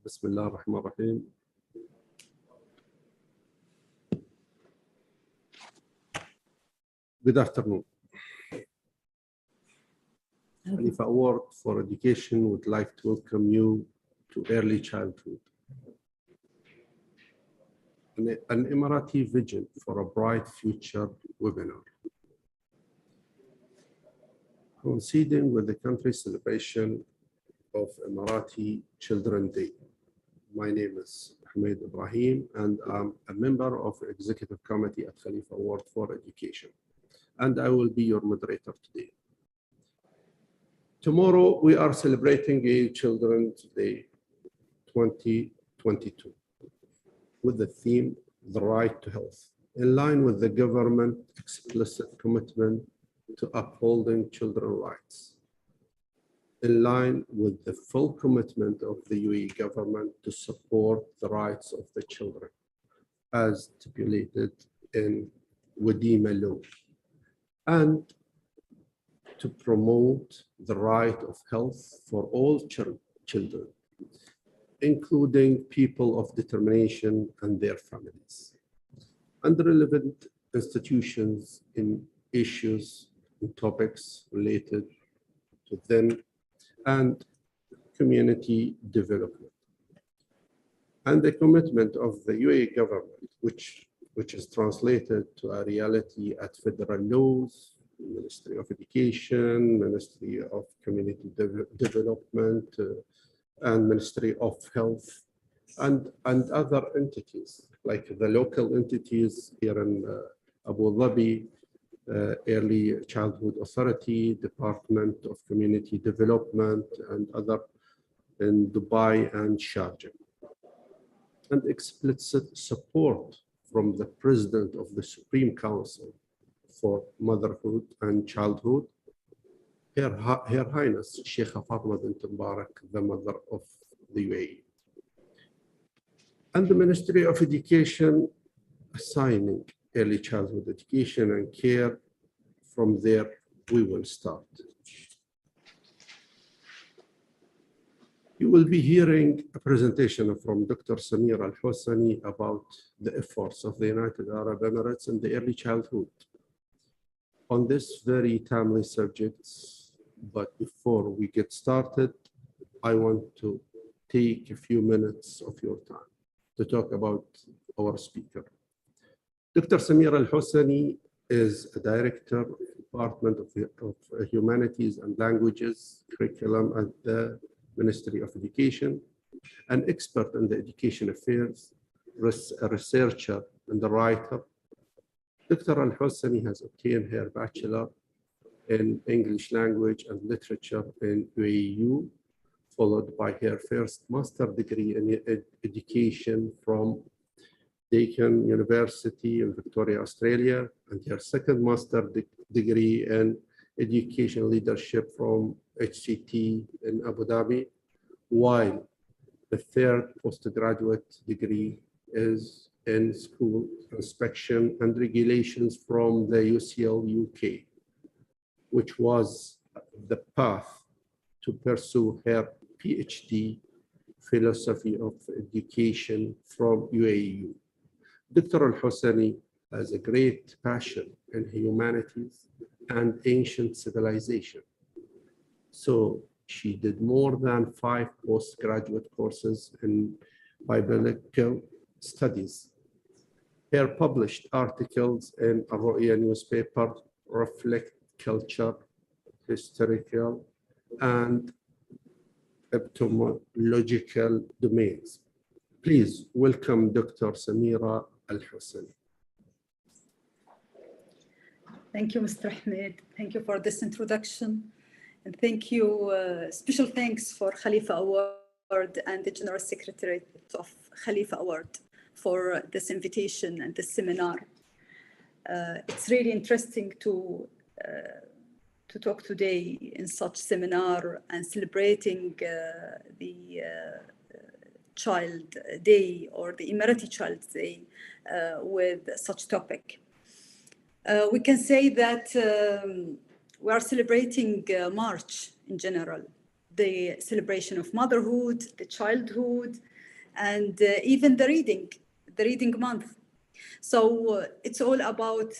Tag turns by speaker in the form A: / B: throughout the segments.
A: بسم الله الرحمن الرحيم. Good afternoon. Khalifa Award for Education would like to welcome you to Early Childhood, an Emirati Vision for a Bright Future webinar. Coinciding with the country's celebration of Emirati Children Day. My name is Ahmed Ibrahim, and I'm a member of the Executive Committee at Khalifa Award for Education, and I will be your moderator today. Tomorrow, we are celebrating a Children's Day 2022 with the theme, The Right to Health, in line with the government's explicit commitment to upholding children's rights, in line with the full commitment of the UAE government to support the rights of the children, as stipulated in Wadima law, and to promote the right of health for all children, including people of determination and their families, and relevant institutions in issues and topics related to them and community development. And the commitment of the UAE government, which is translated to a reality at federal laws, Ministry of Education, Ministry of Community Development, and Ministry of Health, and other entities, like the local entities here in Abu Dhabi, Early Childhood Authority, Department of Community Development, and other in Dubai and Sharjah. And explicit support from the President of the Supreme Council for Motherhood and Childhood, Her Highness Sheikha Fatima bint Mubarak, the mother of the UAE. And the Ministry of Education assigning early childhood education and care. From there, we will start. You will be hearing a presentation from Dr. Samir Al-Hosani about the efforts of the United Arab Emirates in the early childhood on this very timely subject. But before we get started, I want to take a few minutes of your time to talk about our speaker. Dr. Samir Al-Hosani is a director of the Department of Humanities and Languages Curriculum at the Ministry of Education, an expert in the education affairs, a researcher and a writer. Dr. Al-Hosani has obtained her bachelor in English language and literature in UAE, followed by her first master degree in education from Deakin University in Victoria, Australia, and her second master degree in education leadership from HCT in Abu Dhabi, while the third postgraduate degree is in school inspection and regulations from the UCL UK, which was the path to pursue her PhD philosophy of education from UAE. Dr. Al-Hosani has a great passion in humanities and ancient civilization. So she did more than 5 postgraduate courses in biblical studies. Her published articles in a Ru'ya newspaper reflect culture, historical, and etymological domains. Please welcome Dr. Samira Al-Hosani.
B: Thank you, Mr. Ahmed. Thank you for this introduction. And thank you, special thanks for Khalifa Award and the General Secretariat of Khalifa Award for this invitation and this seminar. It's really interesting to talk today in such seminar and celebrating the Child Day or the Emirati Child Day with such topic. We can say that we are celebrating March in general, the celebration of motherhood, the childhood, and even the reading month. So it's all about,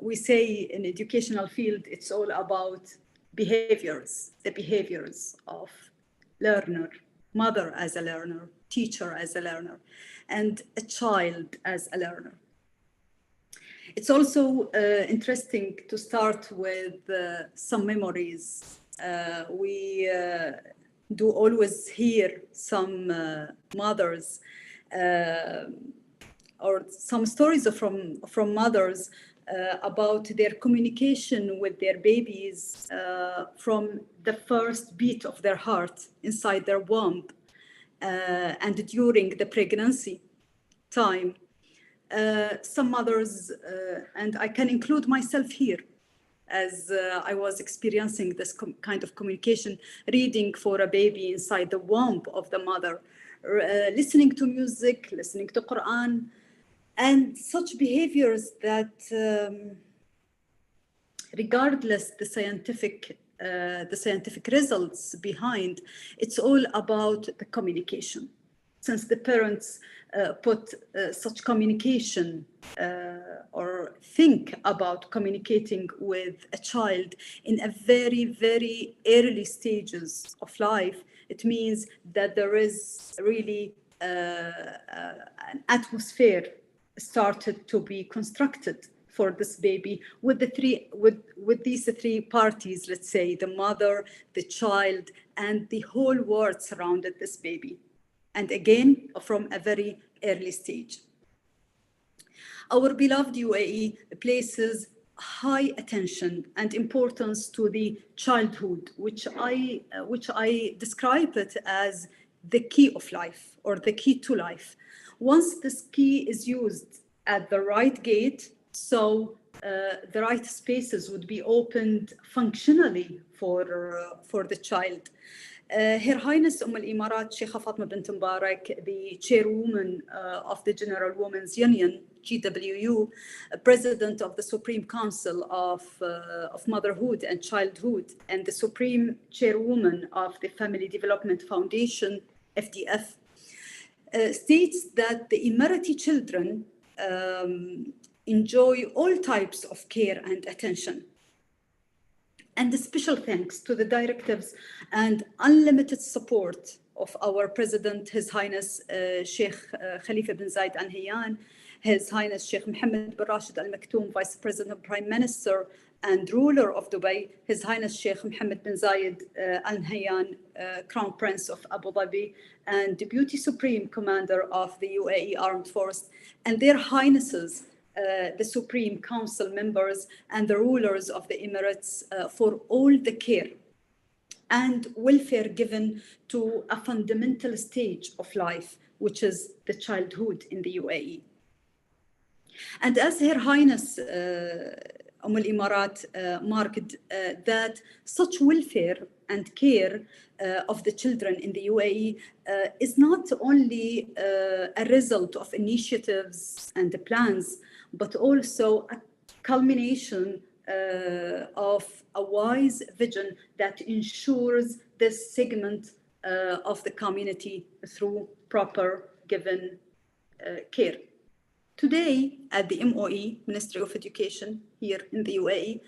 B: we say in educational field, it's all about behaviors, the behaviors of learner, mother as a learner, teacher as a learner, and a child as a learner. It's also interesting to start with some memories. We do always hear some mothers or some stories from mothers about their communication with their babies from the first beat of their heart inside their womb and during the pregnancy time. Some mothers, and I can include myself here, as I was experiencing this kind of communication, reading for a baby inside the womb of the mother, listening to music, listening to Quran, and such behaviors that, regardless the scientific results behind, it's all about the communication. Since the parents put such communication or think about communicating with a child in a very, very early stages of life, it means that there is really an atmosphere started to be constructed for this baby with these three parties, let's say the mother, the child, and the whole world surrounded this baby. And again, from a very early stage. Our beloved UAE places high attention and importance to the childhood, which I describe it as the key of life or the key to life. Once this key is used at the right gate, so the right spaces would be opened functionally for the child. Her Highness Emirat Sheikha Fatma bint Mubarak, the chairwoman of the General Women's Union, GWU, president of the Supreme Council of Motherhood and Childhood, and the Supreme Chairwoman of the Family Development Foundation, FDF, states that the Emirati children enjoy all types of care and attention. And a special thanks to the directives and unlimited support of our President, His Highness Sheikh Khalifa bin Zayed Al Nahyan, His Highness Sheikh Mohammed bin Rashid Al Maktoum, Vice President, Prime Minister, and ruler of Dubai, His Highness Sheikh Mohammed bin Zayed Al Nahyan, Crown Prince of Abu Dhabi, and Deputy Supreme Commander of the UAE Armed Force, and their Highnesses, the Supreme Council members and the rulers of the Emirates for all the care and welfare given to a fundamental stage of life, which is the childhood in the UAE. And as Her Highness Emirat marked that such welfare and care of the children in the UAE is not only a result of initiatives and the plans, but also a culmination of a wise vision that ensures this segment of the community through proper given care. Today, at the MOE, Ministry of Education here in the UAE,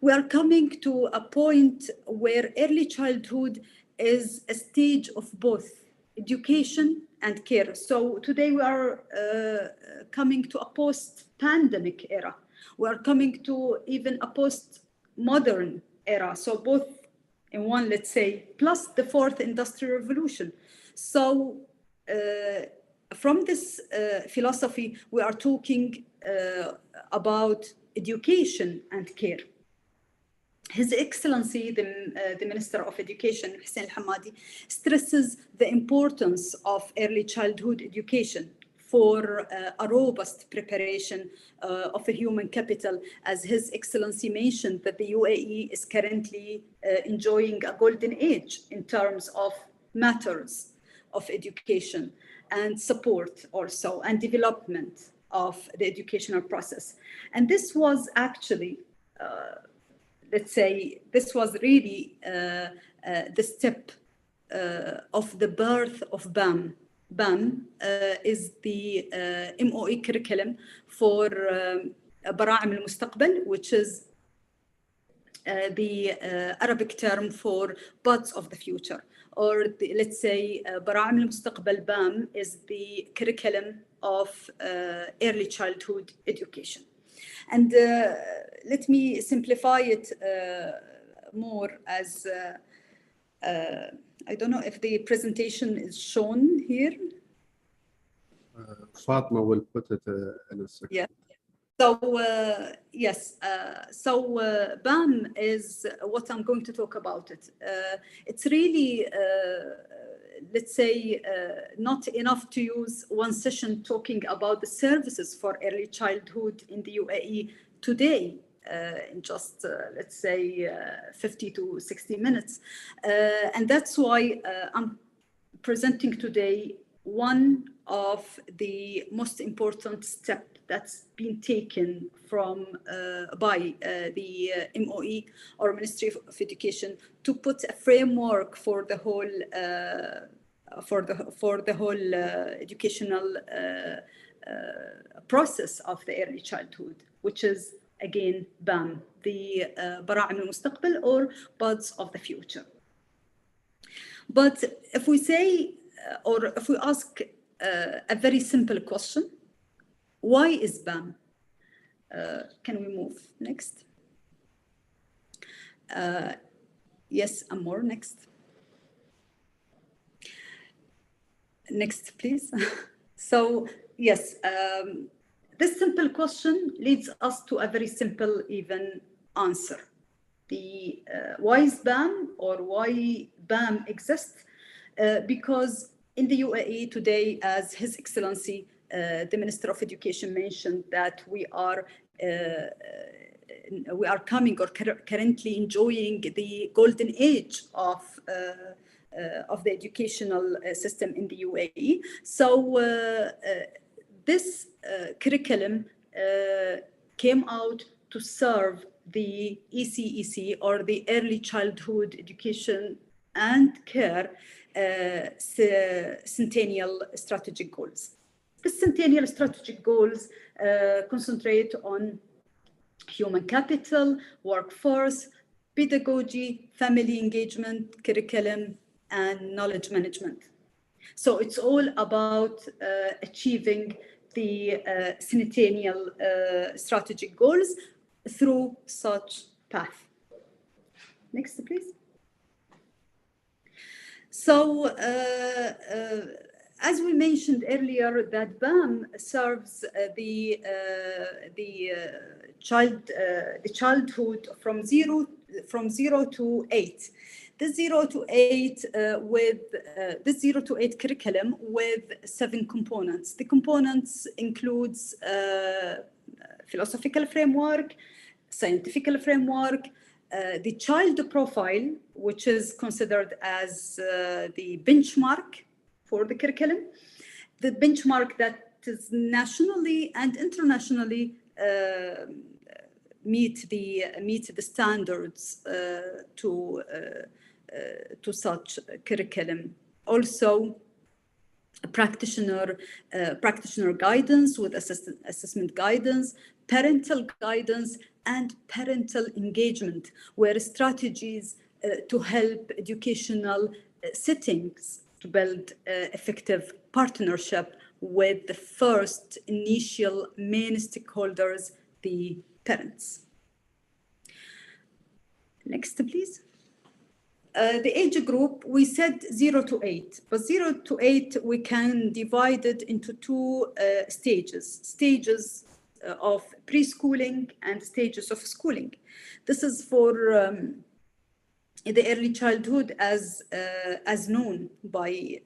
B: we are coming to a point where early childhood is a stage of both education and care. So today we are coming to a post-pandemic era. We are coming to even a post-modern era. So both in one, let's say, plus the fourth industrial revolution. So from this philosophy, we are talking about education and care. His Excellency, the Minister of Education, Hussein Al-Hamadi, stresses the importance of early childhood education for a robust preparation of a human capital, as His Excellency mentioned that the UAE is currently enjoying a golden age in terms of matters of education and support also and development of the educational process. And this was actually let's say, this was really the step of the birth of BAM, BAM is the MOE curriculum for براعم المستقبل, which is the Arabic term for buds of the future, or let's say براعم المستقبل BAM is the curriculum of early childhood education. And let me simplify it more as I don't know if the presentation is shown here.
A: Fatma will put it in a second.
B: Yeah. So yes, BAM is what I'm going to talk about it. It's really, let's say, not enough to use one session talking about the services for early childhood in the UAE today. In just, let's say, 50 to 60 minutes. And that's why I'm presenting today one of the most important steps that's been taken from by the MOE, or Ministry of Education, to put a framework for the whole educational process of the early childhood, which is again BAM, the براعم المستقبل, or buds of the future. But if we say, or if we ask a very simple question, why is BAM? Can we move next? Yes, Amor, next. Next, please. So, yes. This simple question leads us to a very simple even answer. The why is BAM, or why BAM exists? Because in the UAE today, as His Excellency, the Minister of Education mentioned, that we are coming, or currently enjoying, the golden age of the educational system in the UAE. So this curriculum came out to serve the ECEC, or the Early Childhood Education and Care Centennial Strategic Goals. The Centennial Strategic Goals concentrate on human capital, workforce, pedagogy, family engagement, curriculum, and knowledge management. So it's all about achieving the centennial strategic goals through such path. Next, please. So, as we mentioned earlier, that BAM serves the childhood from zero to 8. The 0 to 8 with the 0 to 8 curriculum with 7 components. The components includes philosophical framework, scientific framework, the child profile, which is considered as the benchmark for the curriculum, the benchmark that is nationally and internationally meet the standards to such curriculum. Also, practitioner guidance with assessment guidance, parental guidance, and parental engagement, where strategies to help educational settings to build effective partnership with the first initial main stakeholders, the parents. Next, please. The age group, we said 0 to 8, but 0 to 8, we can divide it into two stages of preschooling and stages of schooling. This is for the early childhood as known by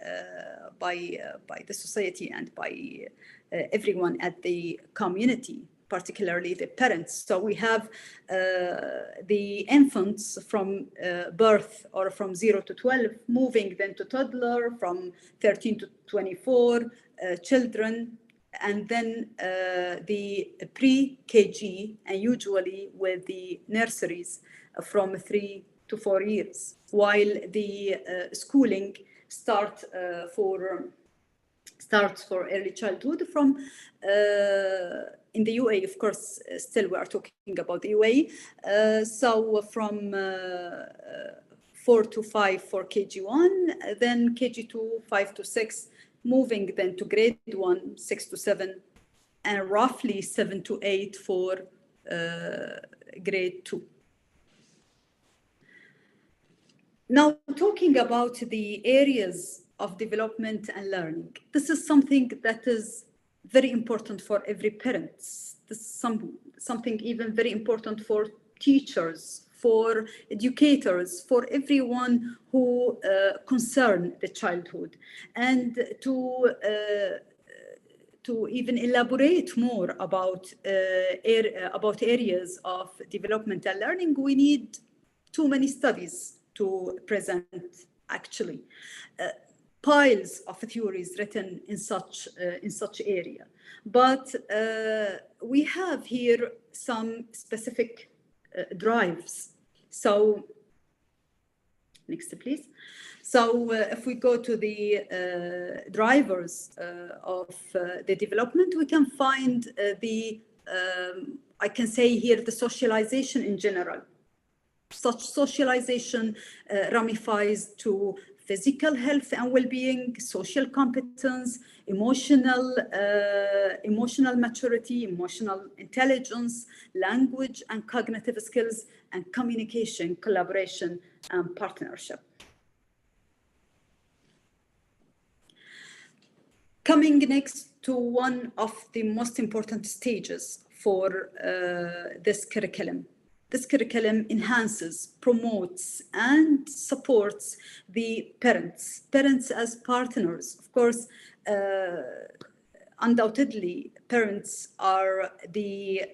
B: the society and by everyone at the community, particularly the parents. So we have the infants from birth, or from 0 to 12, moving then to toddler, from 13 to 24 children, and then the pre-KG, and usually with the nurseries from 3 to 4 years, while the schooling start for starts for early childhood from in the UAE, of course, still we are talking about the UAE. So from 4 to 5 for KG1, then KG2, 5 to 6, moving then to grade 1, 6 to 7, and roughly 7 to 8 for grade 2. Now, talking about the areas of development and learning, this is something that is very important for every parent. This is something even very important for teachers, for educators, for everyone who concern the childhood. And to even elaborate more about areas of development and learning, we need too many studies to present, actually. Piles of theories written in such area. But we have here some specific drives. So, next please. So if we go to the drivers of the development, we can find I can say here, the socialization in general. Such socialization ramifies to physical health and well-being, social competence, emotional maturity, emotional intelligence, language and cognitive skills, and communication, collaboration, and partnership. Coming next to one of the most important stages for this curriculum. This curriculum enhances, promotes, and supports the parents as partners. Of course, undoubtedly, parents are the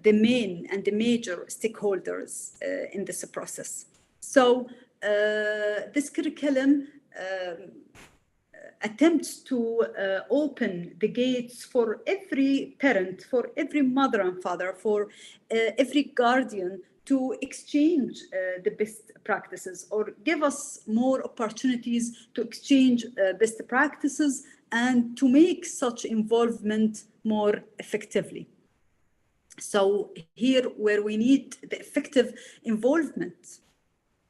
B: main and the major stakeholders in this process. So this curriculum attempts to open the gates for every parent, for every mother and father, for every guardian to exchange the best practices, or give us more opportunities to exchange best practices and to make such involvement more effectively. So here where we need the effective involvement,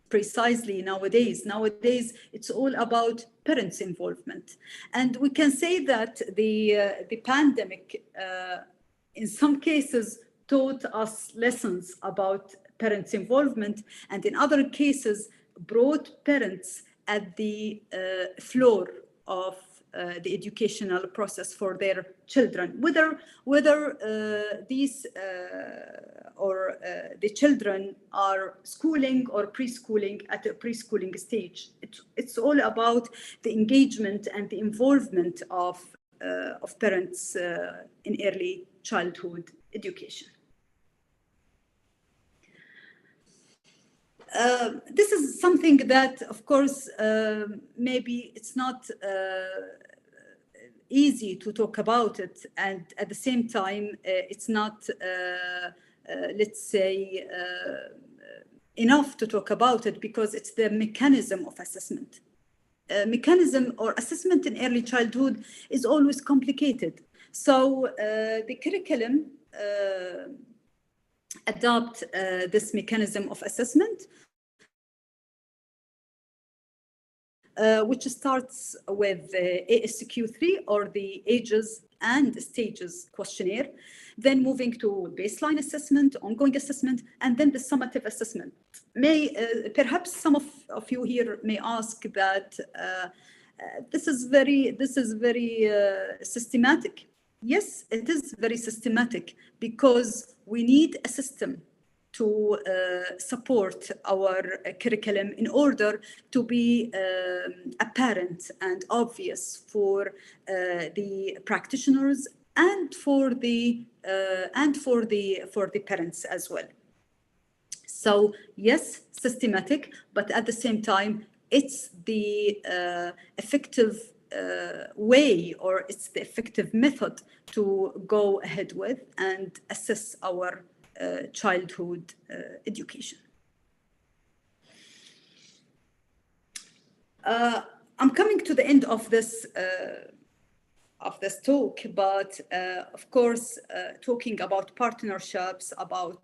B: precisely nowadays it's all about parents' involvement. And we can say that the pandemic in some cases taught us lessons about parents' involvement, and in other cases brought parents at the floor of the educational process for their children, whether these or the children are schooling or preschooling at a preschooling stage. It's all about the engagement and the involvement of parents in early childhood education. This is something that, of course, maybe it's not easy to talk about it, and at the same time, it's not, let's say, enough to talk about it, because it's the mechanism of assessment. Mechanism or assessment in early childhood is always complicated. So the curriculum adopt this mechanism of assessment, which starts with ASQ3, or the Ages and Stages questionnaire, then moving to baseline assessment, ongoing assessment, and then the summative assessment. Perhaps some of you here may ask that this is very systematic. Yes, it is very systematic, because we need a system to support our curriculum in order to be apparent and obvious for the practitioners and for the parents as well. So yes, systematic, but at the same time, it's the effective way, or it's the effective method to go ahead with and assess our childhood education. I'm coming to the end of this talk, but of course, talking about partnerships, about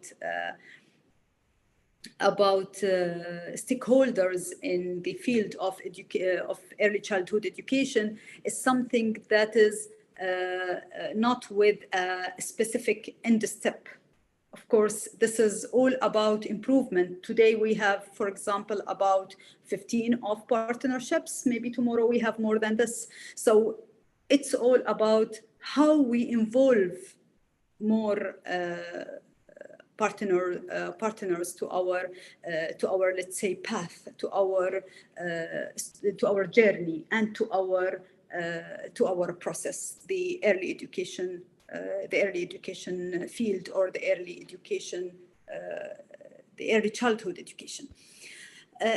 B: stakeholders in the field of early childhood education is something that is not with a specific end step. Of course, this is all about improvement. Today we have, for example, about 15 of partnerships. Maybe tomorrow we have more than this. So it's all about how we involve more partners to our let's say path, to our journey, and to our process, the early education field, or the early childhood education.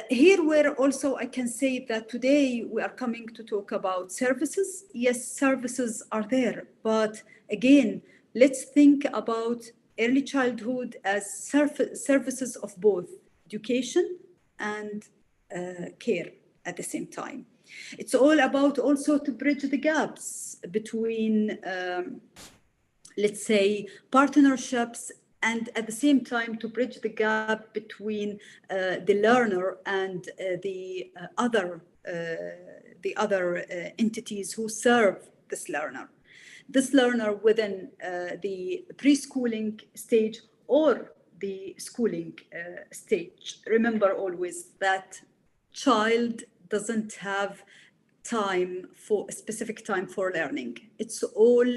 B: Here where also I can say that today we are coming to talk about services. Yes, services are there, but again, let's think about early childhood as services of both education and care at the same time. It's all about also to bridge the gaps between, let's say, partnerships, and at the same time to bridge the gap between the learner and the other entities who serve this learner. This learner within the preschooling stage or the schooling stage. Remember always that child doesn't have a specific time for learning. It's all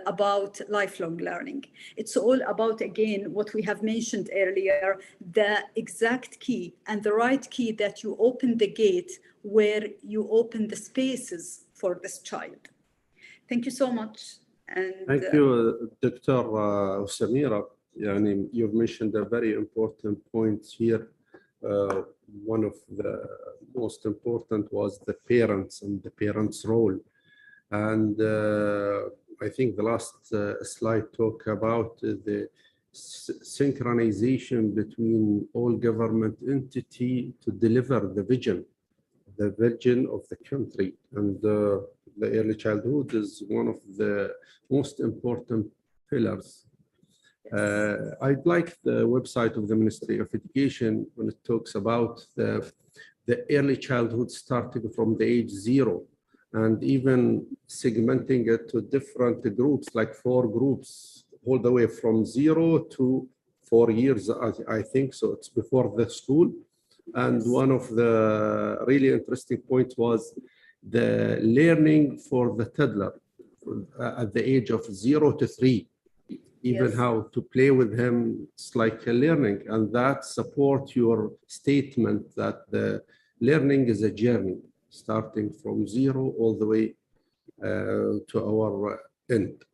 B: about lifelong learning. It's all about, again, what we have mentioned earlier, the exact key and the right key that you open the gate where you open the spaces for this child. Thank you so much. And
A: thank you, Dr. Samira. You've mentioned a very important point here. One of the most important was the parents and the parents' role. And I think the last slide talked about the synchronization between all government entity to deliver the vision of the country. And the early childhood is one of the most important pillars. I'd like the website of the Ministry of Education when it talks about the early childhood starting from the age 0, and even segmenting it to different groups, like 4 groups, all the way from 0 to 4 years, I think. So it's before the school. And one of the really interesting points was the learning for the toddler at the age of 0 to 3, even how to play with him. It's like a learning, and that supports your statement that the learning is a journey starting from 0 all the way to our end.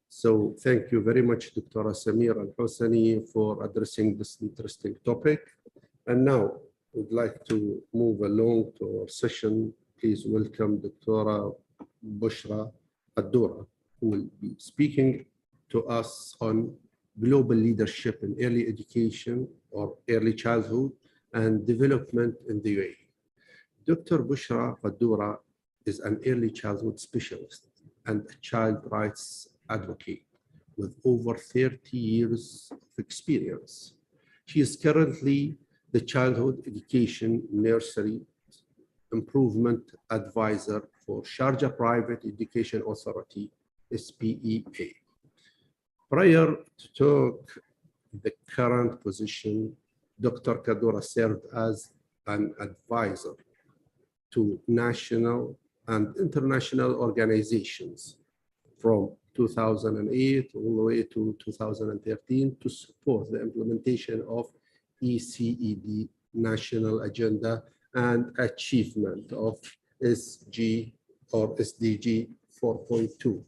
A: So thank you very much, Dr. Samira Al-Hosani, for addressing this interesting topic. And now we'd like to move along to our session. Please welcome Dr. Bushra Ad-Dura, who will be speaking to us on global leadership in early education or early childhood and development in the UAE. Dr. Bushra Ad-Dura is an early childhood specialist and a child rights advocate with over 30 years of experience. She is currently the Childhood Education Nursery Improvement Advisor for Sharjah Private Education Authority, SPEA. Prior to the current position, Dr. Kadura served as an advisor to national and international organizations from 2008 all the way to 2013 to support the implementation of ECED national agenda and achievement of SG or SDG 4.2.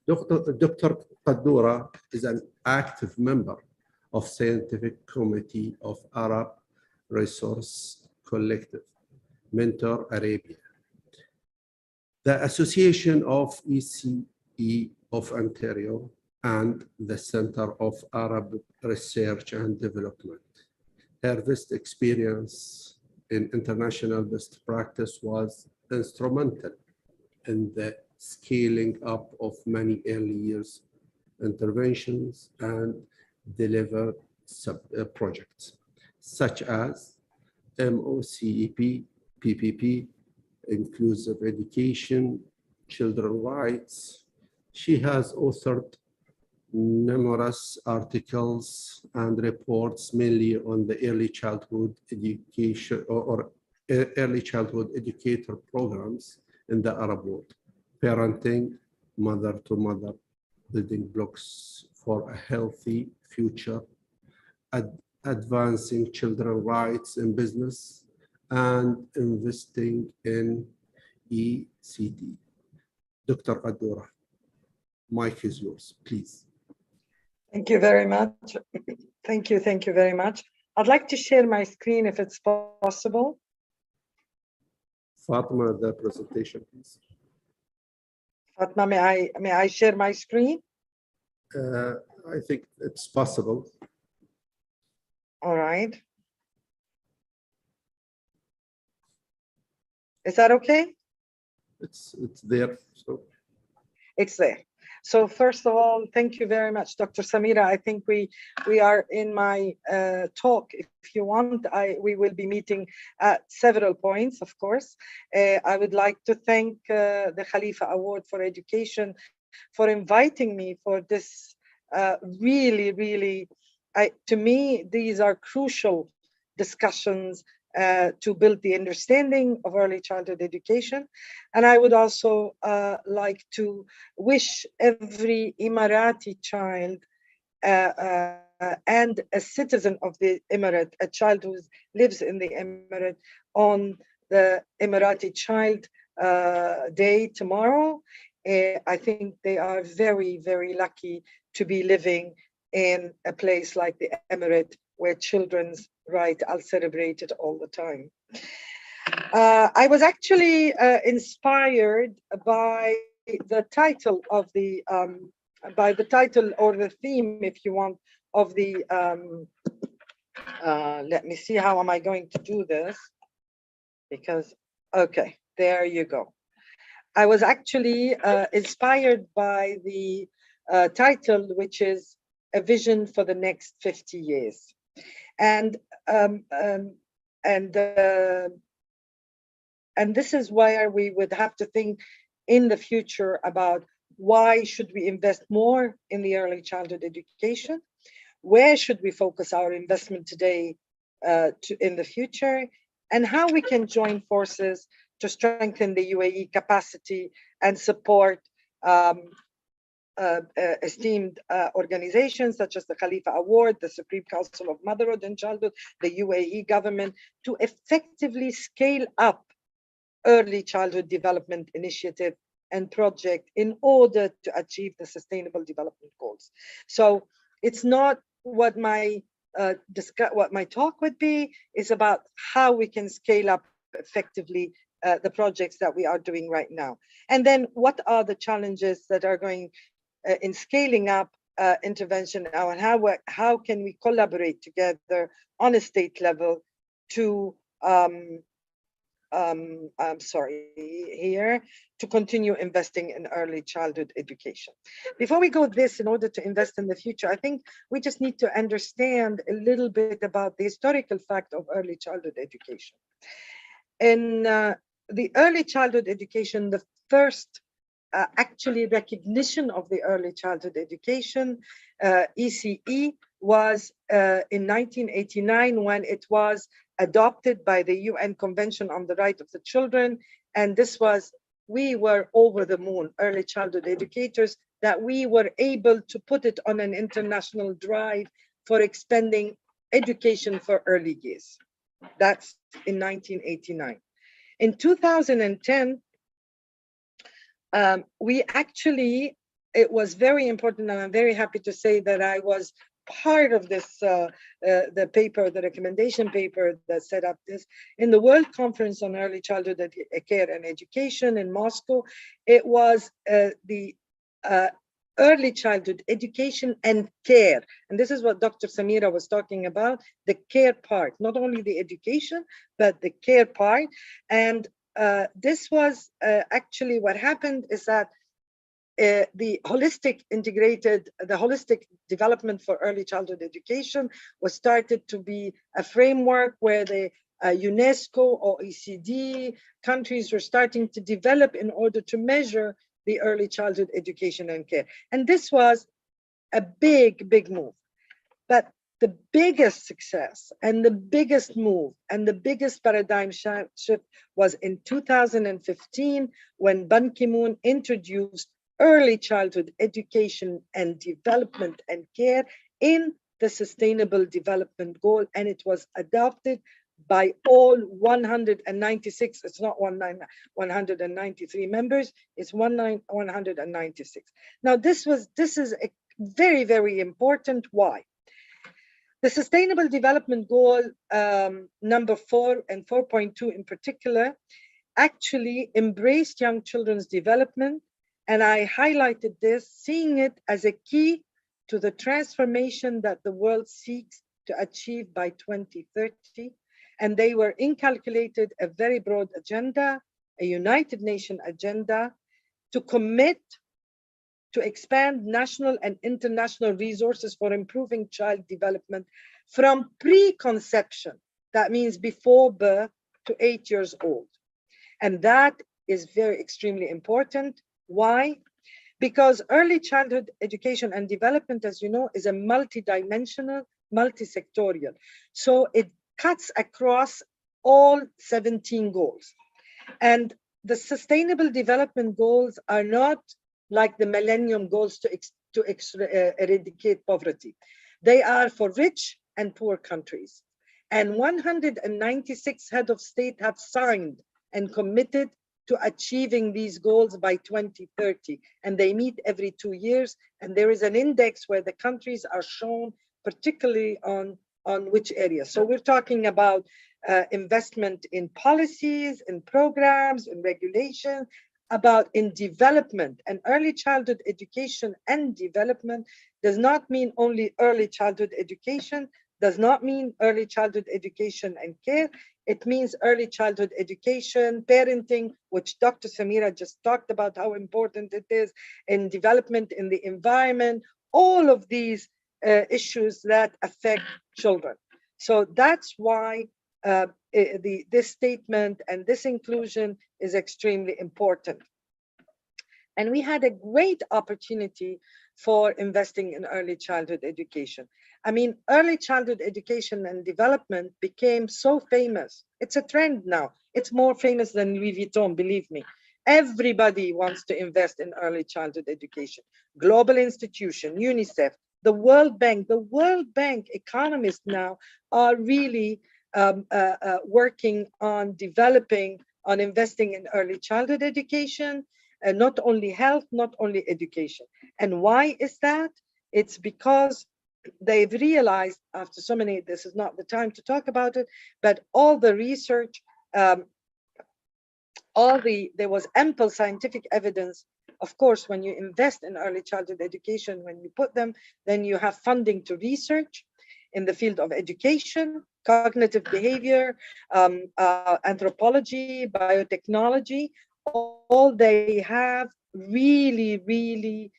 A: Dr. Kadura is an active member of Scientific Committee of Arab Resource Collective, Mentor Arabia, the Association of ECE of Ontario, and the Center of Arab Research and Development. Her vast experience in international best practice was instrumental in the scaling up of many early years interventions and deliver projects such as MOCEP, PPP, inclusive education, children's rights. She has authored numerous articles and reports mainly on the early childhood education or early childhood educator programs in the Arab world, parenting, mother to mother, building blocks for a healthy future, advancing children's rights in business, and investing in ECD. Dr. Adora, mic is yours, please.
C: Thank you very much. Thank you very much. I'd like to share my screen if it's possible.
A: Fatima, the presentation, please.
C: Fatma, may I share my screen?
A: I think it's possible.
C: All right. Is that okay?
A: It's there. So
C: it's there. So first of all, thank you very much, Dr. Samira. I think we are in my talk. If you want, we will be meeting at several points, of course. I would like to thank the Khalifa Award for Education for inviting me for this really, to me, these are crucial discussions to build the understanding of early childhood education. And I would also like to wish every Emirati child and a citizen of the Emirate, a child who lives in the Emirate, on the Emirati Child Day tomorrow. I think they are very lucky to be living in a place like the Emirate where children's rights are celebrated all the time. I was actually inspired by the title of the, or the theme, if you want, of the, let me see, how am I going to do this? Because, okay, there you go. I was actually inspired by the title, which is A Vision for the Next 50 Years. And this is where we would have to think in the future about why should we invest more in the early childhood education? Where should we focus our investment today in the future? And how we can join forces to strengthen the UAE capacity and support esteemed organizations such as the Khalifa Award, the Supreme Council of Motherhood and Childhood, the UAE government, to effectively scale up early childhood development initiative and project in order to achieve the Sustainable Development Goals. So it's not what my talk would be, is about how we can scale up effectively the projects that we are doing right now. And then what are the challenges that are going in scaling up intervention now, and how can we collaborate together on a state level to to continue investing in early childhood education. Before we go this, in order to invest in the future, I think we just need to understand a little bit about the historical fact of early childhood education. In the early childhood education, the first actually recognition of the early childhood education, ECE, was in 1989 when it was adopted by the UN Convention on the Right of the Children. And this was, we were over the moon, early childhood educators, that we were able to put it on an international drive for expanding education for early years. That's in 1989. In 2010, we actually, it was very important, and I'm very happy to say that I was part of this, the paper, the recommendation paper that set up this, in the World Conference on Early Childhood Care and Education in Moscow. It was the early childhood education and care. And this is what Dr. Samira was talking about, the care part, not only the education, but the care part. And this was actually what happened is that the holistic development for early childhood education was started to be a framework where the UNESCO or OECD countries were starting to develop in order to measure the early childhood education and care. And this was a big, big move. But the biggest success and the biggest move and the biggest paradigm shift was in 2015 when Ban Ki-moon introduced early childhood education and development and care in the Sustainable Development Goal, and it was adopted by all 196, it's not 193 members, it's 196. Now this is a very, very important. Why? The Sustainable Development Goal number 4 and 4.2 in particular actually embraced young children's development, and I highlighted this, seeing it as a key to the transformation that the world seeks to achieve by 2030. And they were inculcated a very broad agenda, a United Nations agenda, to commit to expand national and international resources for improving child development from pre-conception, that means before birth, to 8 years old. And that is very extremely important. Why? Because early childhood education and development, as you know, is a multidimensional, multi-sectorial. So it cuts across all 17 goals. And the Sustainable Development Goals are not like the Millennium Goals to eradicate poverty. They are for rich and poor countries. And 196 heads of state have signed and committed to achieving these goals by 2030. And they meet every 2 years. And there is an index where the countries are shown, particularly on which areas. So we're talking about investment in policies, in programs, in regulation, about in development. And early childhood education and development does not mean only early childhood education, does not mean early childhood education and care. It means early childhood education, parenting, which Dr. Samira just talked about how important it is, in development in the environment, all of these issues that affect children. So that's why this statement and this inclusion is extremely important. And we had a great opportunity for investing in early childhood education. I mean, early childhood education and development became so famous. It's a trend now. It's more famous than Louis Vuitton, believe me. Everybody wants to invest in early childhood education. Global institution, UNICEF, the World Bank economists now are really working on developing, on investing in early childhood education, and not only health, not only education. And why is that? It's because they've realized after so many, this is not the time to talk about it, but all the research, there was ample scientific evidence. Of course, when you invest in early childhood education, when you put them, then you have funding to research in the field of education, cognitive behavior, anthropology, biotechnology. All they have really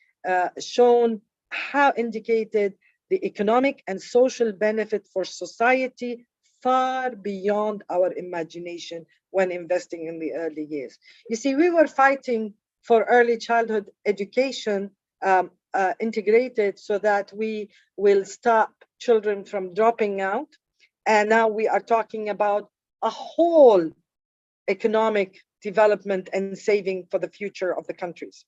C: shown how indicated the economic and social benefit for society far beyond our imagination when investing in the early years. You see, we were fighting for early childhood education integrated so that we will stop children from dropping out. And now we are talking about a whole economic development and saving for the future of the countries.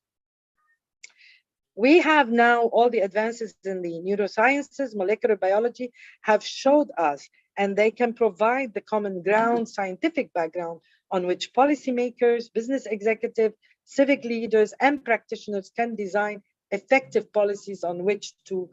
C: We have now all the advances in the neurosciences, molecular biology have showed us, and they can provide the common ground, scientific background on which policymakers, business executives, civic leaders, and practitioners can design effective policies on which to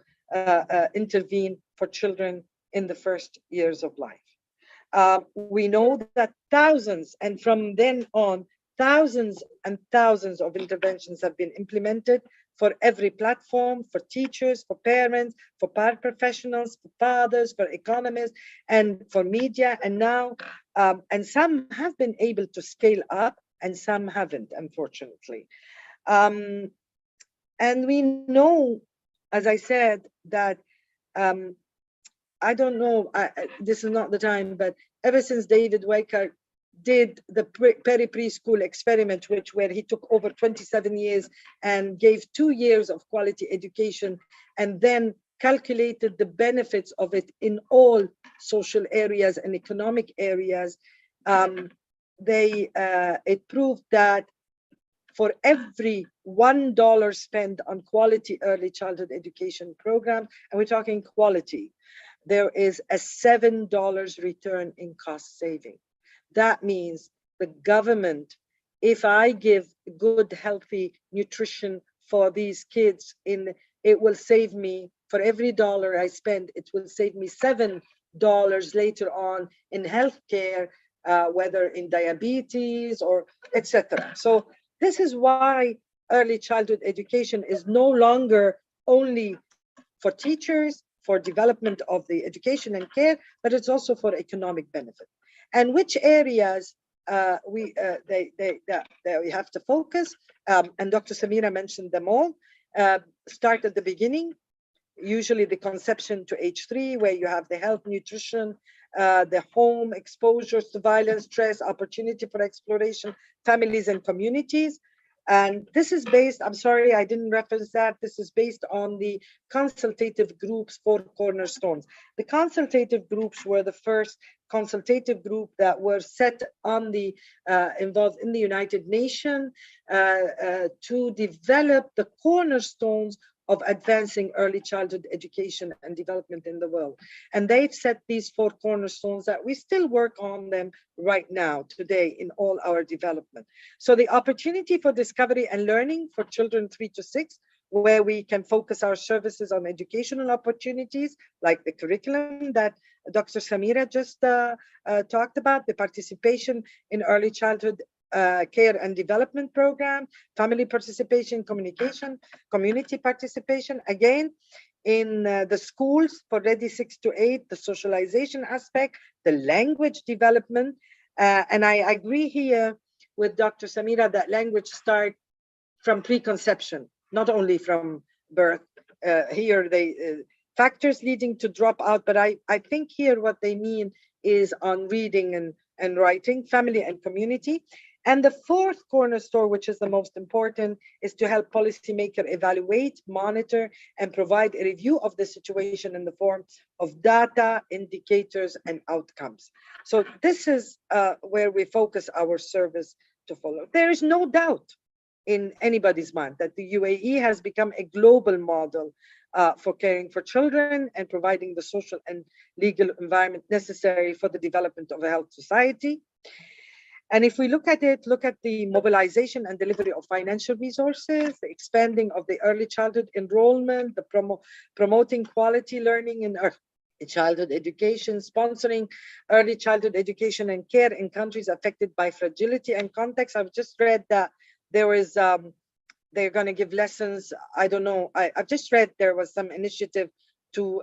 C: intervene for children in the first years of life. We know that thousands, and from then on, thousands and thousands of interventions have been implemented for every platform, for teachers, for parents, for paraprofessionals, for fathers, for economists, and for media. And now, and some have been able to scale up and some haven't, unfortunately. And we know, as I said, that I don't know, this is not the time, but ever since David Weicker did the preschool experiment, where he took over 27 years and gave 2 years of quality education, and then calculated the benefits of it in all social areas and economic areas, it proved that for every $1 spent on quality early childhood education program, and we're talking quality, there is a $7 return in cost saving. That means the government, if I give good, healthy nutrition for these kids, it will save me, for every dollar I spend, it will save me $7 later on in healthcare, whether in diabetes or etc. So this is why early childhood education is no longer only for teachers, for development of the education and care, but it's also for economic benefit. And which areas we have to focus, and Dr. Samira mentioned them all. Start at the beginning, usually the conception to age 3, where you have the health, nutrition, the home, exposures to violence, stress, opportunity for exploration, families and communities. And this is based, I'm sorry, I didn't reference that. This is based on the consultative groups, 4 cornerstones. The consultative groups were the first consultative group that were set on the, involved in the United Nations to develop the cornerstones of advancing early childhood education and development in the world. And they've set these 4 cornerstones that we still work on them right now, today, in all our development. So the opportunity for discovery and learning for children 3 to 6, where we can focus our services on educational opportunities, like the curriculum that Dr. Samira just talked about, the participation in early childhood care and development program, family participation, communication, community participation. Again, in the schools for Ready 6 to 8, the socialization aspect, the language development. And I agree here with Dr. Samira that language starts from preconception, not only from birth. Here, factors leading to dropout, but I think here what they mean is on reading and writing, family and community. And the 4th cornerstone, which is the most important, is to help policymakers evaluate, monitor, and provide a review of the situation in the form of data, indicators, and outcomes. So this is where we focus our service to follow. There is no doubt in anybody's mind that the UAE has become a global model for caring for children and providing the social and legal environment necessary for the development of a healthy society. And if we look at it, look at the mobilization and delivery of financial resources, the expanding of the early childhood enrollment, the promoting quality learning in early childhood education, sponsoring early childhood education and care in countries affected by fragility and context. I've just read that there is, they're going to give lessons. I don't know. I've just read there was some initiative to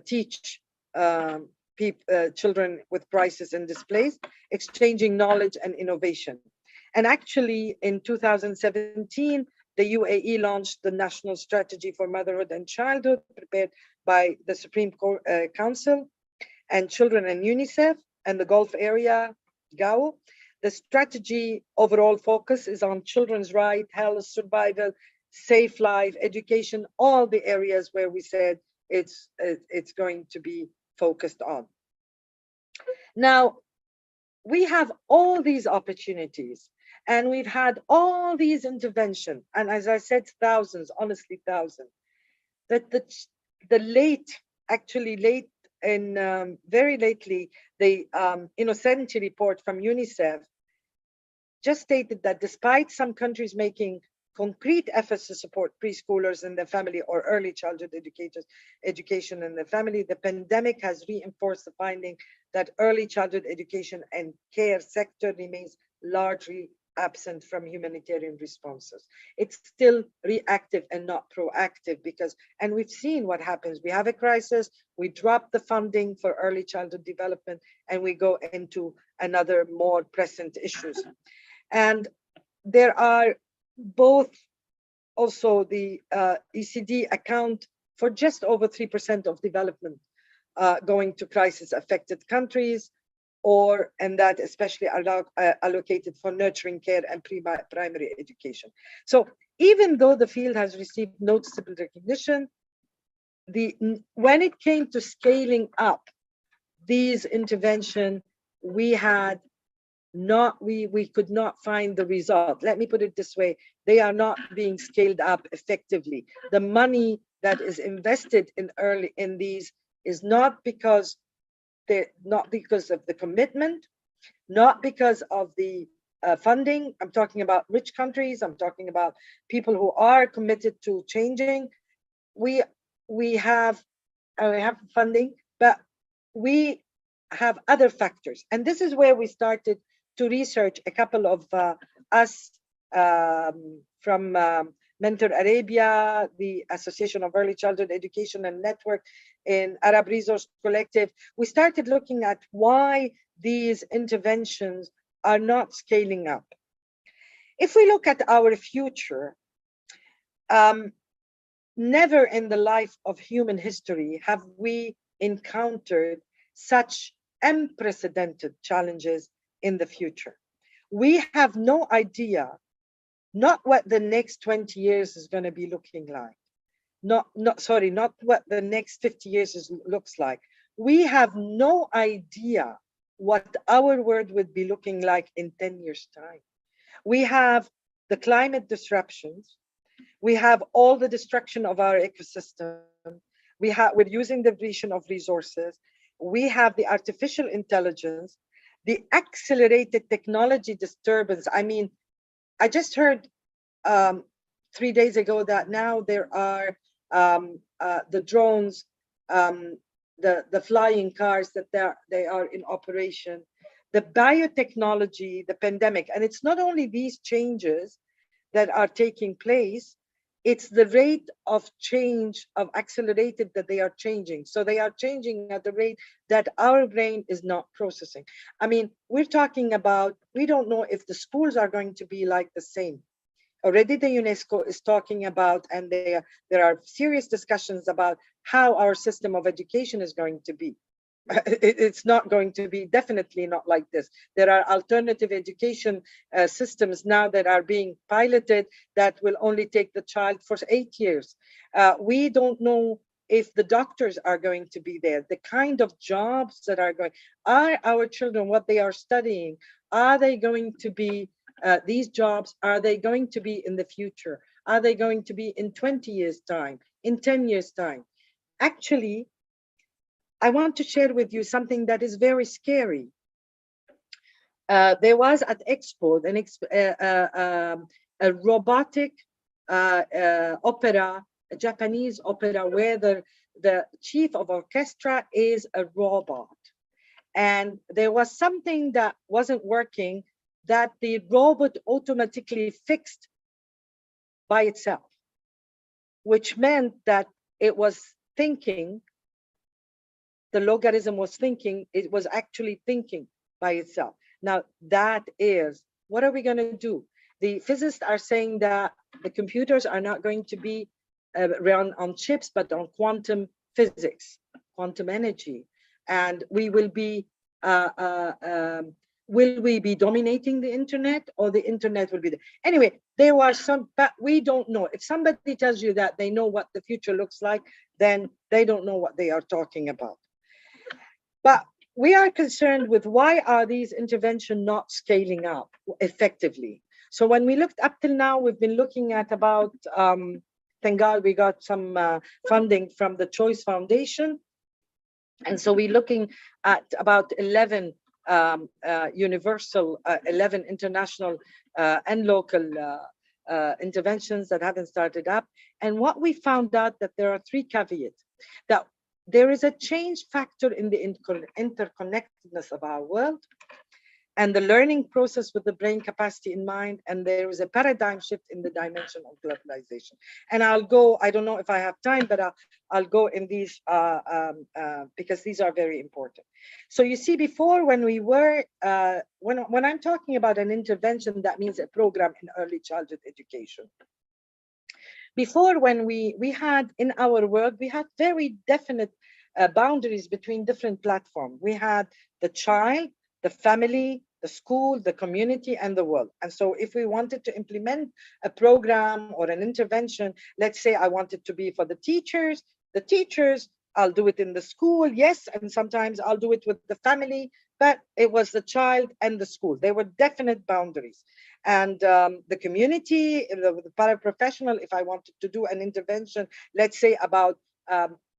C: teach children with crisis and displaced, exchanging knowledge and innovation. And actually, in 2017, the UAE launched the National Strategy for Motherhood and Childhood, prepared by the Supreme Council and Children and UNICEF and the Gulf area, GAO. The strategy overall focus is on children's rights, health, survival, safe life, education, all the areas where we said it's going to be focused on. Now, we have all these opportunities and we've had all these interventions. And as I said, thousands, honestly, thousands. That the late, very lately, the Innocenti report from UNICEF just stated that despite some countries making concrete efforts to support preschoolers in their family or early childhood education in the family, the pandemic has reinforced the finding that early childhood education and care sector remains largely absent from humanitarian responses. It's still reactive and not proactive because, and we've seen what happens. We have a crisis, we drop the funding for early childhood development, and we go into another more present issues. And there are both also the ECD account for just over 3% of development going to crisis affected countries, and that especially allocated for nurturing care and primary education. So even though the field has received noticeable recognition, when it came to scaling up these interventions, we could not find the result. Let me put it this way: they are not being scaled up effectively. The money that is invested in these is not because of the commitment, not because of the funding. I'm talking about rich countries. I'm talking about people who are committed to changing. We have funding, but we have other factors, and this is where we started to research. A couple of us from Mentor Arabia, the Association of Early Childhood Education and Network in Arab Resource Collective, we started looking at why these interventions are not scaling up. If we look at our future, never in the life of human history have we encountered such unprecedented challenges in the future. We have no idea, not what the next 20 years is going to be looking like. Not what the next 50 years looks like. We have no idea what our world would be looking like in 10 years' time. We have the climate disruptions. We have all the destruction of our ecosystem. We're using the depletion of resources. We have the artificial intelligence, the accelerated technology disturbance. I mean, I just heard 3 days ago that now there are the drones, the flying cars, that they are in operation, the biotechnology, the pandemic. And it's not only these changes that are taking place, it's the rate of change, of accelerated, that they are changing. So they are changing at the rate that our brain is not processing. I mean, we're talking about, we don't know if the schools are going to be like the same. Already the UNESCO is talking about, and there are serious discussions about how our system of education is going to be. It's not going to be, definitely not like this. There are alternative education systems now that are being piloted that will only take the child for 8 years. We don't know if the doctors are going to be there, the kind of jobs that are going. Are our children, what they are studying, are they going to be, these jobs, are they going to be in the future? Are they going to be in 20 years' time, in 10 years' time? Actually, I want to share with you something that is very scary. There was at Expo a robotic opera, a Japanese opera, where the chief of orchestra is a robot. And there was something that wasn't working that the robot automatically fixed by itself, which meant that it was thinking, the logarithm was thinking, it was actually thinking by itself. Now that is, what are we going to do? The physicists are saying that the computers are not going to be run on chips, but on quantum physics, quantum energy. And we will be, will we be dominating the internet, or the internet will be there? Anyway, there was some, but we don't know. If somebody tells you that they know what the future looks like, then they don't know what they are talking about. But we are concerned with, why are these interventions not scaling up effectively? So when we looked up till now, we've been looking at about, thank God we got some funding from the Choice Foundation. And so we're looking at about 11 universal, 11 international and local interventions that haven't started up. And what we found out, that there are 3 caveats. That there is a change factor in the interconnectedness of our world. and the learning process with the brain capacity in mind. And there is a paradigm shift in the dimension of globalization. And I'll go, I don't know if I have time, but I'll go in these because these are very important. So you see, before, when we were, when I'm talking about an intervention, that means a program in early childhood education. Before, when we had in our world, we had very definite boundaries between different platforms. We had the child, the family, the school, the community, and the world. And so if we wanted to implement a program or an intervention, let's say I want it to be for the teachers, I'll do it in the school, yes, and sometimes I'll do it with the family, but it was the child and the school. There were definite boundaries. And the community, the paraprofessional, if I wanted to do an intervention, let's say about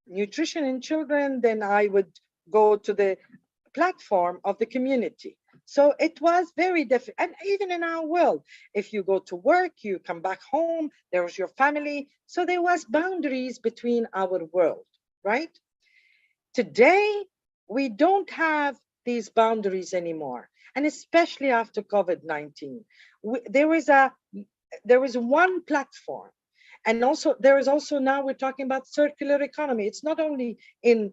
C: nutrition in children, then I would go to the platform of the community. So it was very different. And even in our world, if you go to work, you come back home, there was your family. So there was boundaries between our world, right? Today, we don't have these boundaries anymore. And especially after COVID-19, there is one platform. And also, there is also, now we're talking about circular economy. It's not only in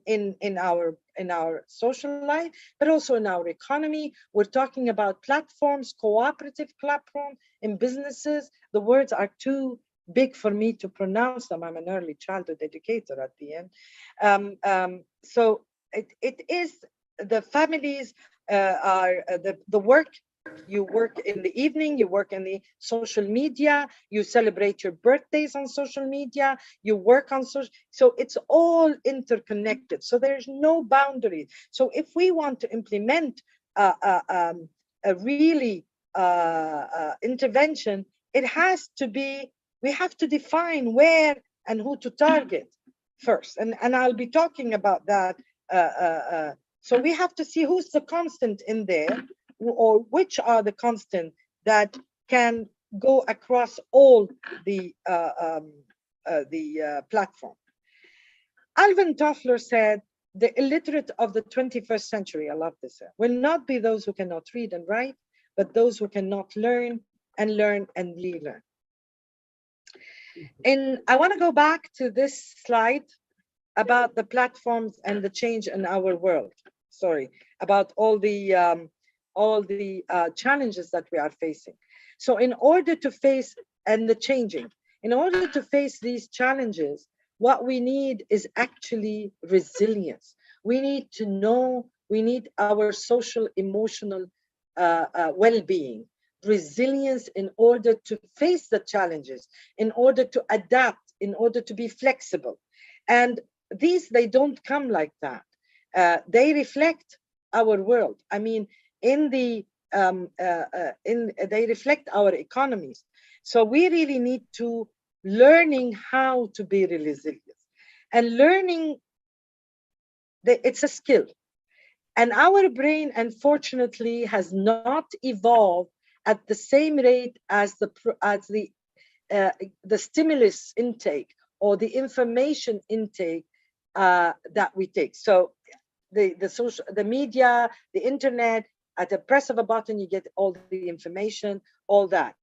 C: our social life, but also in our economy. We're talking about platforms, cooperative platform in businesses. The words are too big for me to pronounce them. I'm an early childhood educator at the end. So it is the families are the work. You work in the evening, you work in the social media, you celebrate your birthdays on social media, you work on social, so it's all interconnected. So there's no boundary. So if we want to implement a really intervention, it has to be, we have to define where and who to target first. And I'll be talking about that. So we have to see who's the constant in there, or which are the constant that can go across all the platform. Alvin Toffler said, the illiterate of the 21st century, I love this, will not be those who cannot read and write, but those who cannot learn and relearn. And I want to go back to this slide about the platforms and the change in our world. Sorry, about all the challenges that we are facing. So in order to face, and the changing, in order to face these challenges, what we need is actually resilience. We need to know, we need our social, emotional well-being, resilience in order to face the challenges, in order to adapt, in order to be flexible. And these, they don't come like that. They reflect our world. I mean, they reflect our economies. So we really need to learning how to be resilient. And learning, it's a skill. And our brain, unfortunately, has not evolved at the same rate as the stimulus intake or the information intake that we take. So the media, the internet, at the press of a button, you get all the information, all that.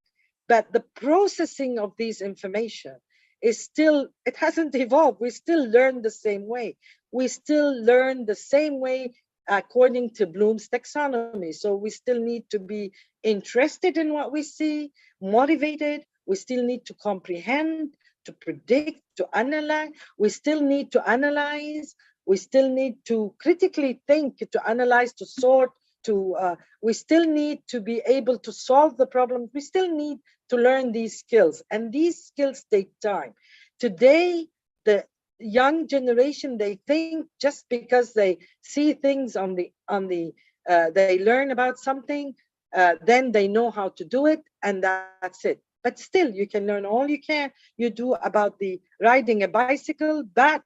C: But the processing of these information is still, it hasn't evolved. We still learn the same way. We still learn the same way according to Bloom's taxonomy. So we still need to be interested in what we see, motivated. We still need to comprehend, to predict, to analyze. We still need to analyze. We still need to critically think, to analyze, to sort, we still need to be able to solve the problem. We still need to learn these skills, and these skills take time. Today, the young generation, they think just because they see things they learn about something, then they know how to do it, and that's it. But still, you can learn all you do about the riding a bicycle, but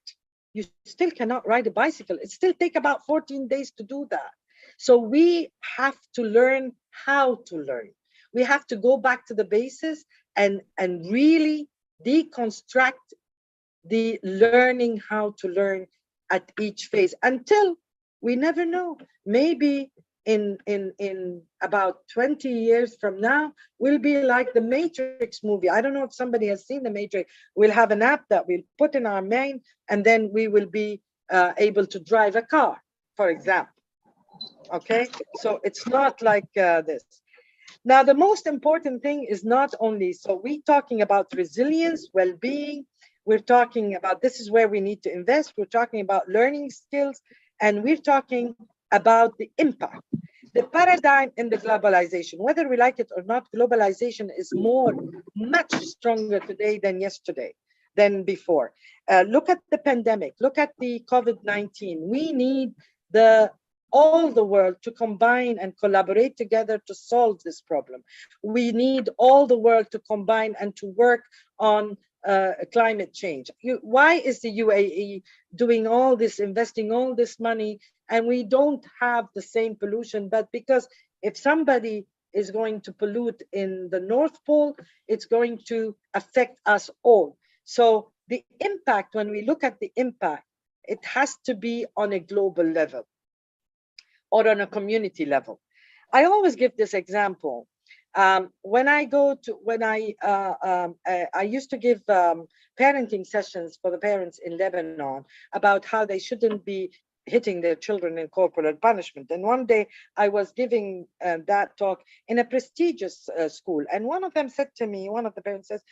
C: you still cannot ride a bicycle. It still takes about 14 days to do that. So we have to learn how to learn. We have to go back to the basis and really deconstruct the learning how to learn at each phase, until we never know. Maybe in about 20 years from now will be like the Matrix movie. I don't know if somebody has seen the Matrix. We'll have an app that we'll put in our main, and then we will be able to drive a car, for example. Okay, so it's not like this. Now, the most important thing is not only, so we're talking about resilience, well-being, we're talking about, this is where we need to invest, we're talking about learning skills, and we're talking about the impact. The paradigm in the globalization, whether we like it or not, globalization is much stronger today than yesterday, than before. Look at the pandemic, look at the COVID-19. We need all the world to combine and collaborate together to solve this problem. We need all the world to combine and to work on climate change. Why is the UAE doing all this, investing all this money, and we don't have the same pollution? But because if somebody is going to pollute in the North Pole, it's going to affect us all. So the impact, when we look at the impact, it has to be on a global level or on a community level. I always give this example. When I used to give parenting sessions for the parents in Lebanon about how they shouldn't be hitting their children in corporal punishment. And one day I was giving that talk in a prestigious school. And one of them said to me, one of the parents says,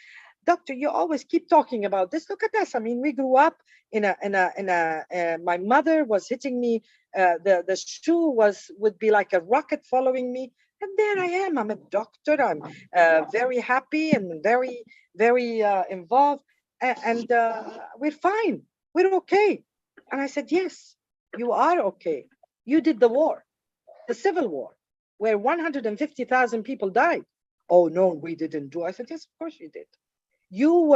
C: "Doctor, you always keep talking about this. Look at us. I mean, we grew up my mother was hitting me. The shoe would be like a rocket following me. And there I am. I'm a doctor. I'm very happy and very, very involved. And we're fine. We're okay." And I said, "Yes, you are okay. You did the war, the civil war, where 150,000 people died." "Oh, no, we didn't do." I said, "Yes, of course you did. You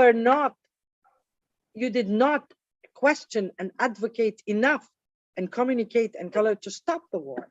C: did not question and advocate enough and communicate and color to stop the war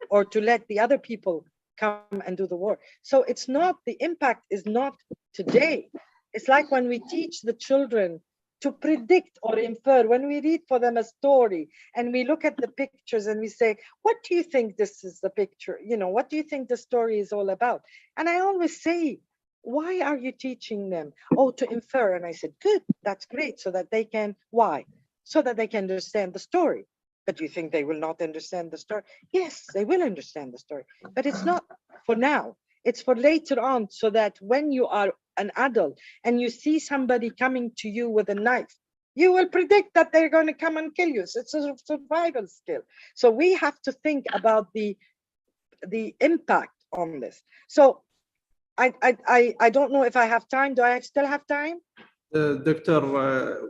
C: or to let the other people come and do the war." So it's not, the impact is not today. It's like when we teach the children to predict or infer, when we read for them a story and we look at the pictures and we say, "What do you think this is the picture? You know, what do you think the story is all about?" And I always say, "Why are you teaching them?" "Oh, to infer." And I said, "Good, that's great, so that they can," why? "So that they can understand the story." "But do you think they will not understand the story?" "Yes, they will understand the story, but it's not for now. It's for later on, so that when you are an adult and you see somebody coming to you with a knife, you will predict that they're going to come and kill you. So it's a survival skill. So we have to think about the impact on this. So I don't know if I have time. Do I still have time?
A: Doctor,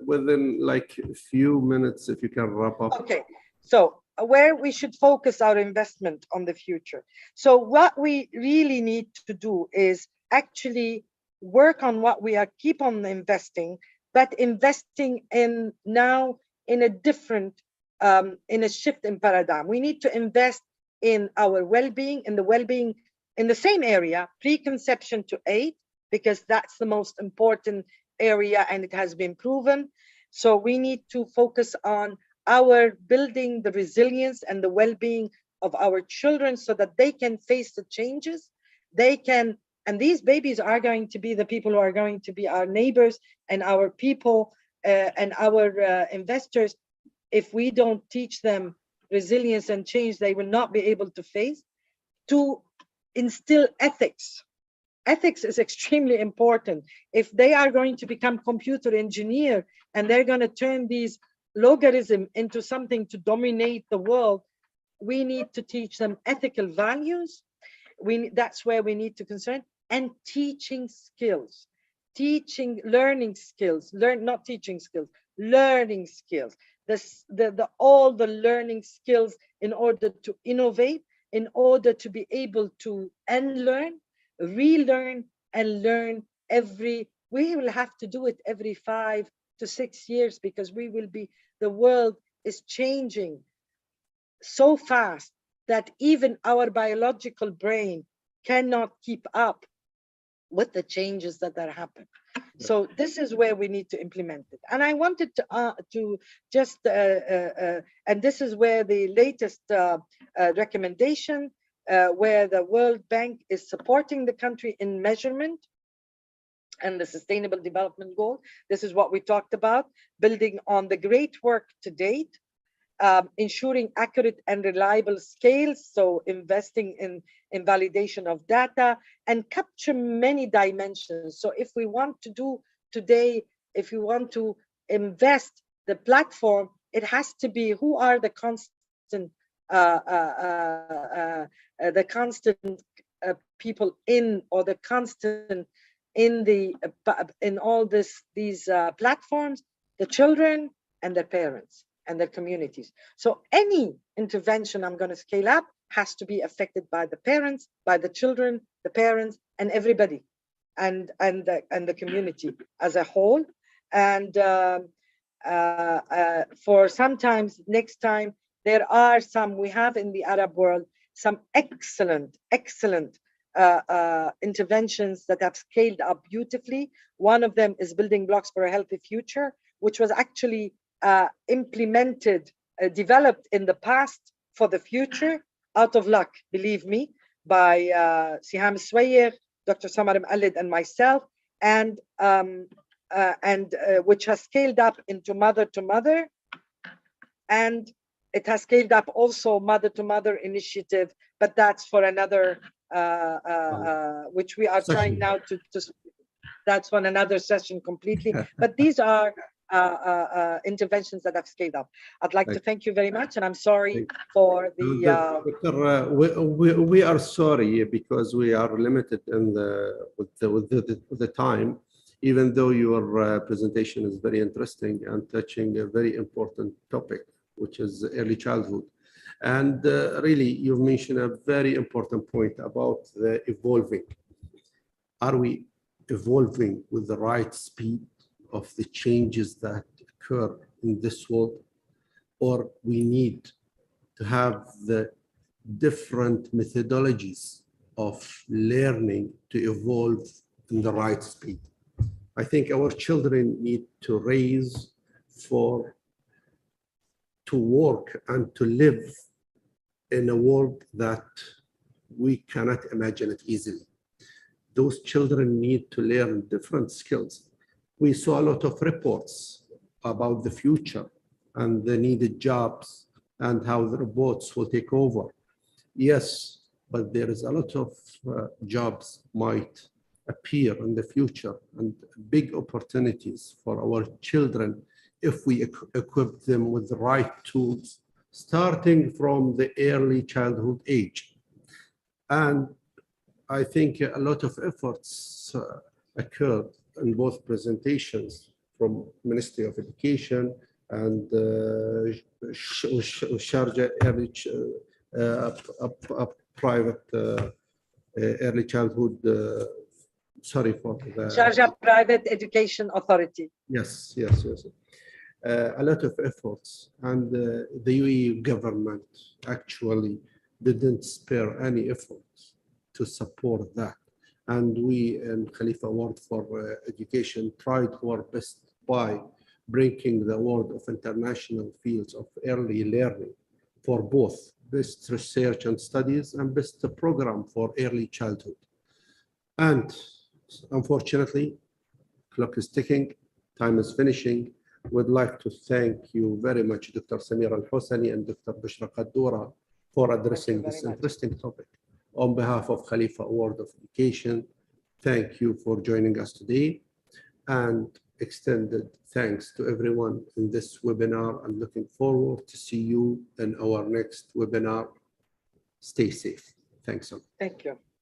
A: within like a few minutes, if you can wrap up.
C: Okay, so where we should focus our investment on the future. So what we really need to do is actually work on what we are, keep on investing, but investing in now in a different, in a shift in paradigm. We need to invest in our well-being, in the well-being in the same area, preconception to 8, because that's the most important area and it has been proven. So we need to focus on our building the resilience and the well-being of our children so that they can face the changes. They can, and these babies are going to be the people who are going to be our neighbors and our people and our investors. If we don't teach them resilience and change, they will not be able to face. To instill ethics. Ethics is extremely important. If they are going to become computer engineer and they're going to turn these logarithm into something to dominate the world, we need to teach them ethical values. That's where we need to concern, and teaching skills, learning skills, not teaching skills, learning skills. All the learning skills in order to innovate, in order to be able to unlearn, relearn, and learn we will have to do it every 5 to 6 years, because the world is changing so fast that even our biological brain cannot keep up with the changes that are happening. So this is where we need to implement it. And I wanted to just, and this is where the latest recommendation where the World Bank is supporting the country in measurement and the Sustainable Development Goal. This is what we talked about, building on the great work to date, ensuring accurate and reliable scales, so investing in validation of data and capture many dimensions. So if we want to do today, if we want to invest the platform, it has to be who are the constant people in, or the constant in all these platforms, the children and their parents and their communities. So any intervention I'm going to scale up has to be affected by the parents, by the children, the parents, and everybody, and the community as a whole. And for sometimes next time, there are some, we have in the Arab world some excellent interventions that have scaled up beautifully. One of them is Building Blocks for a Healthy Future, which was actually implemented, developed in the past for the future, out of luck, believe me, by Siham Swayer, Dr. Samar Mallid, and myself, and which has scaled up into mother to mother, and it has scaled up also mother to mother initiative, but that's for another which we are trying now to that's on another session completely. But these are interventions that have scaled up. I'd like to thank you very much, and I'm sorry for the.
A: We are sorry because we are limited in with the time, even though your presentation is very interesting and touching a very important topic, which is early childhood. And really, you've mentioned a very important point about the evolving. Are we evolving with the right speed of the changes that occur in this world? Or we need to have the different methodologies of learning to evolve in the right speed? I think our children need to raise to work and to live in a world that we cannot imagine it easily. Those children need to learn different skills. We saw a lot of reports about the future and the needed jobs and how the robots will take over. Yes, but there is a lot of jobs might appear in the future and big opportunities for our children if we equip them with the right tools, starting from the early childhood age. And I think a lot of efforts occurred in both presentations from Ministry of Education and Sharjah private early childhood, sorry for the...
C: Sharjah Private Education Authority.
A: Yes. A lot of efforts, and the UAE government actually didn't spare any efforts to support that. And we in Khalifa Award for Education tried our best by bringing the award of international fields of early learning for both best research and studies and best program for early childhood. And unfortunately, clock is ticking, time is finishing. Would like to thank you very much, Dr. Samir Al-Hosani and Dr. Bushra Qaddoura, for addressing this interesting topic. On behalf of Khalifa Award of Education, thank you for joining us today, and extended thanks to everyone in this webinar. I'm looking forward to see you in our next webinar. Stay safe. Thanks a lot.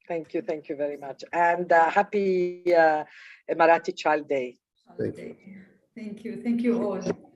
C: Thank you very much. And happy Emirati Child Day.
B: Thank you all.